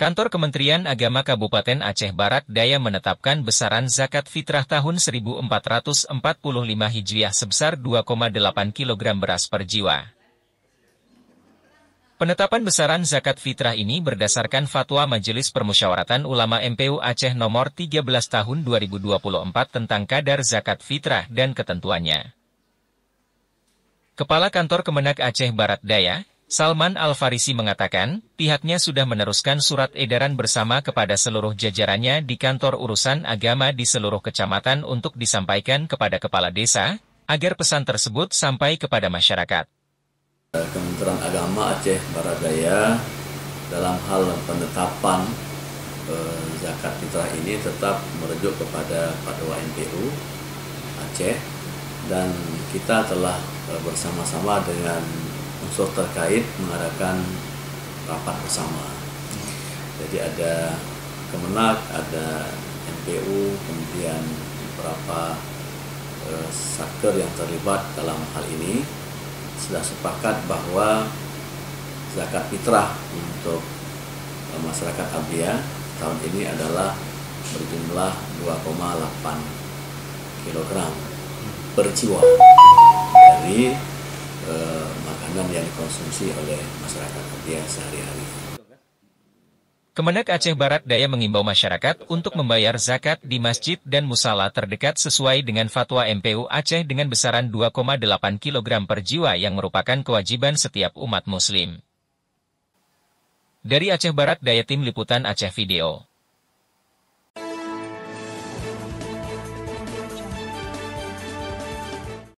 Kantor Kementerian Agama Kabupaten Aceh Barat Daya menetapkan besaran zakat fitrah tahun 1445 Hijriah sebesar 2,8 kg beras per jiwa. Penetapan besaran zakat fitrah ini berdasarkan Fatwa Majelis Permusyawaratan Ulama MPU Aceh nomor 13 tahun 2024 tentang kadar zakat fitrah dan ketentuannya. Kepala Kantor Kemenak Aceh Barat Daya, Salman Al-Farisi mengatakan, pihaknya sudah meneruskan surat edaran bersama kepada seluruh jajarannya di kantor urusan agama di seluruh kecamatan untuk disampaikan kepada kepala desa, agar pesan tersebut sampai kepada masyarakat. Kementerian Agama Aceh Barat Daya dalam hal penetapan zakat fitrah ini tetap merujuk kepada Fatwa MPU Aceh, dan kita telah bersama-sama dengan unsur terkait mengadakan rapat bersama. Jadi ada Kemenak, ada MPU, kemudian beberapa satker yang terlibat dalam hal ini sudah sepakat bahwa zakat fitrah untuk masyarakat Abdiya tahun ini adalah berjumlah 2,8 kg per jiwa dari makanan yang dikonsumsi oleh masyarakat Abdiya sehari-hari. Kemenak Aceh Barat Daya mengimbau masyarakat untuk membayar zakat di masjid dan musala terdekat sesuai dengan Fatwa MPU Aceh dengan besaran 2,8 kg per jiwa yang merupakan kewajiban setiap umat muslim. Dari Aceh Barat Daya, Tim Liputan Aceh Video.